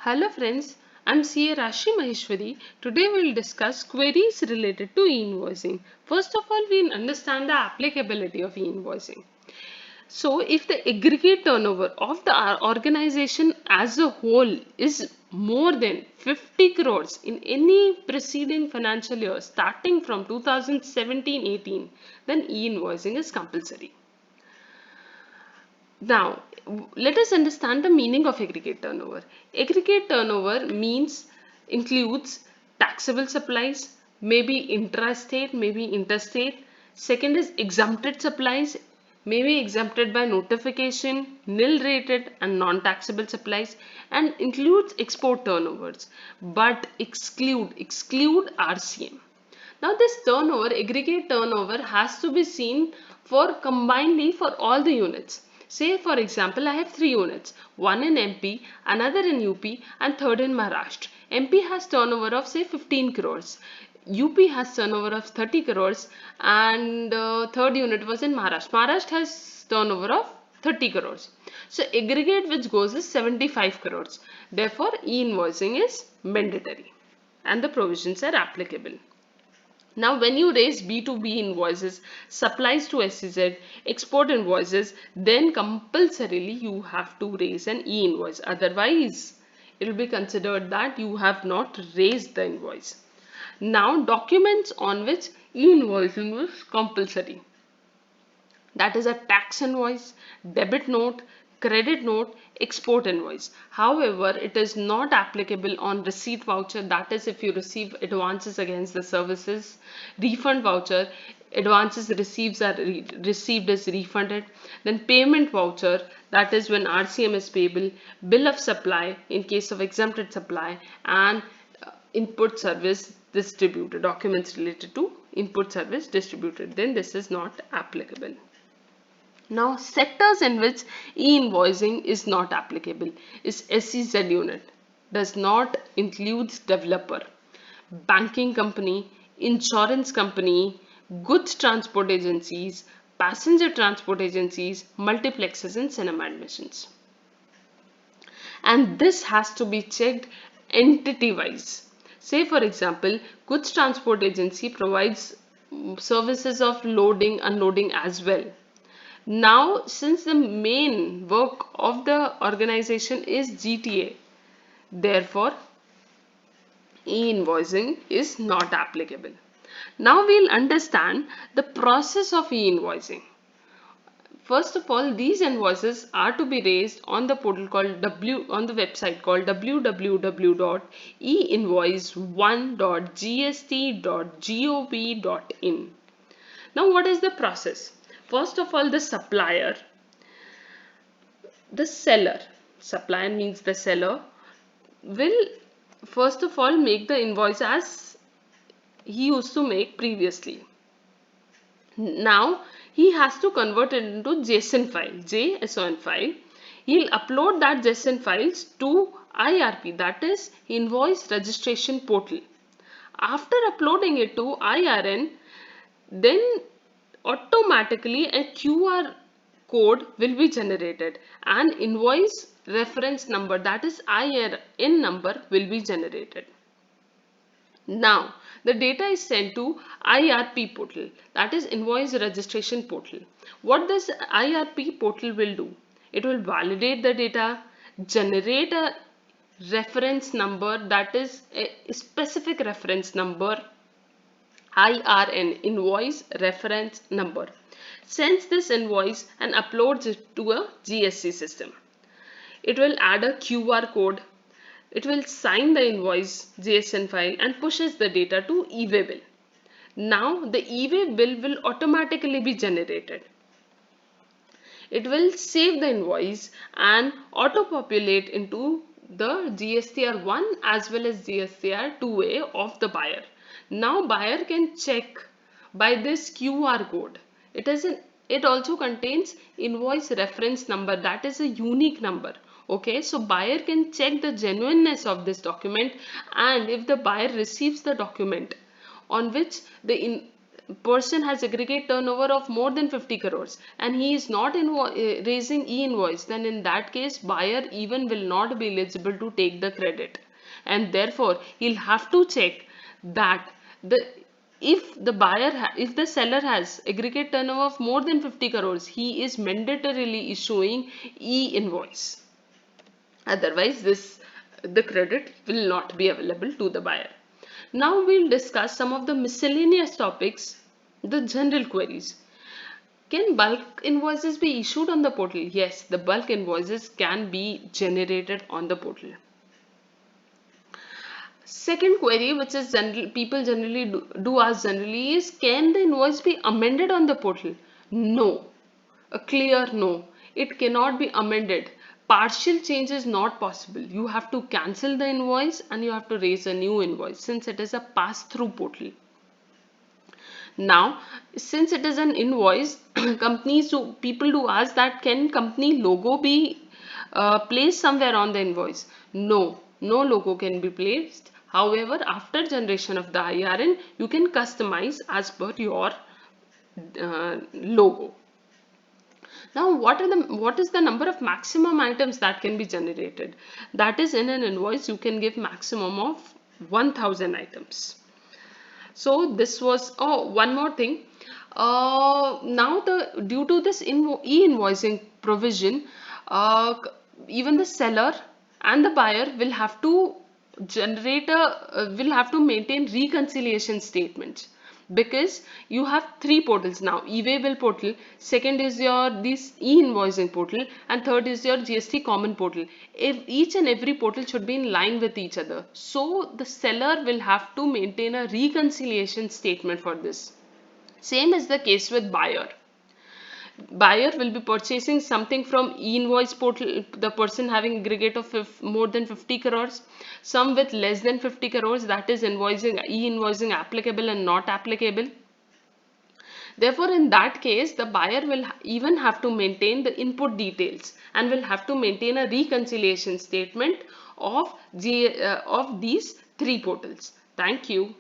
Hello friends, I'm CA Rashi Maheshwari. Today we'll discuss queries related to e-invoicing. First of all, we'll understand the applicability of e-invoicing. So, if the aggregate turnover of the organization as a whole is more than 50 crores in any preceding financial year starting from 2017-18, then e-invoicing is compulsory. Now, let us understand the meaning of aggregate turnover. Aggregate turnover means includes taxable supplies, maybe intrastate, maybe interstate. Second is exempted supplies, maybe exempted by notification, nil rated and non-taxable supplies, and includes export turnovers, but exclude RCM. Now this turnover, aggregate turnover has to be seen for combinedly for all the units. Say for example, I have three units, one in MP, another in UP and third in Maharashtra. MP has turnover of say 15 crores. UP has turnover of 30 crores and third unit was in Maharashtra. Maharashtra has turnover of 30 crores. So aggregate which goes is 75 crores. Therefore e-invoicing is mandatory and the provisions are applicable. Now, when you raise B2B invoices, supplies to SEZ, export invoices, then compulsorily you have to raise an e-invoice. Otherwise, it will be considered that you have not raised the invoice. Now, documents on which e-invoicing is compulsory. That is a tax invoice, debit note, credit note, export invoice. However, it is not applicable on receipt voucher, that is if you receive advances against the services, refund voucher, advances received as refunded, then payment voucher, that is when RCM is payable, bill of supply in case of exempted supply, and input service distributed, documents related to input service distributed, then this is not applicable. Now, sectors in which e-invoicing is not applicable is SEZ unit, does not include developer, banking company, insurance company, goods transport agencies, passenger transport agencies, multiplexes and cinema admissions. And this has to be checked entity wise. Say for example, goods transport agency provides services of loading, unloading as well. Now, since the main work of the organization is GTA, therefore e-invoicing is not applicable. Now we'll understand the process of e-invoicing. First of all, these invoices are to be raised on the portal called on the website called www.einvoice1.gst.gov.in. Now, what is the process? First of all, the seller, supplier means the seller, will first of all make the invoice as he used to make previously. Now he has to convert it into JSON file, JSON file. He'll upload that JSON files to IRP, that is Invoice Registration Portal. After uploading it to IRN, then automatically a QR code will be generated and invoice reference number, that is IRN number, will be generated. Now the data is sent to IRP portal, that is invoice registration portal. What this IRP portal will do? It will validate the data, generate a reference number, that is a specific reference number, IRN, invoice reference number, sends this invoice and uploads it to a GSC system. It will add a QR code. It will sign the invoice JSON file and pushes the data to e-way bill. Now the e-way bill will automatically be generated. It will save the invoice and auto-populate into the GSTR1 as well as GSTR2A of the buyer. Now buyer can check by this QR code. It also contains invoice reference number, that is a unique number. Okay, so buyer can check the genuineness of this document, and if the buyer receives the document on which the person has aggregate turnover of more than 50 crores and he is not raising e-invoice, then in that case buyer even will not be eligible to take the credit, and therefore he'll have to check that the if the if the seller has aggregate turnover of more than 50 crores, he is mandatorily issuing e-invoice. Otherwise, the credit will not be available to the buyer. Now we'll discuss some of the miscellaneous topics, the general queries. Can bulk invoices be issued on the portal? Yes, the bulk invoices can be generated on the portal. Second query, which is people generally do ask generally, is can the invoice be amended on the portal? No, a clear no. It cannot be amended. Partial change is not possible. You have to cancel the invoice and you have to raise a new invoice since it is a pass-through portal. Now, since it is an invoice, people do ask that can company logo be placed somewhere on the invoice? No, no logo can be placed. However, after generation of the IRN, you can customize as per your logo. Now, what is the number of maximum items that can be generated? That is, in an invoice, you can give maximum of 1000 items. So this was, oh, one more thing. Now due to this e-invoicing provision, even the seller and the buyer will have to will have to maintain reconciliation statements, because you have three portals now: e-waybill portal, second is your this e-invoicing portal, and third is your GST common portal. If each and every portal should be in line with each other, so the seller will have to maintain a reconciliation statement for this. Same is the case with buyer. Buyer will be purchasing something from e-invoice portal, the person having aggregate of more than 50 crores, some with less than 50 crores, that is e-invoicing applicable and not applicable. Therefore, in that case, the buyer will even have to maintain the input details and will have to maintain a reconciliation statement of these three portals. Thank you.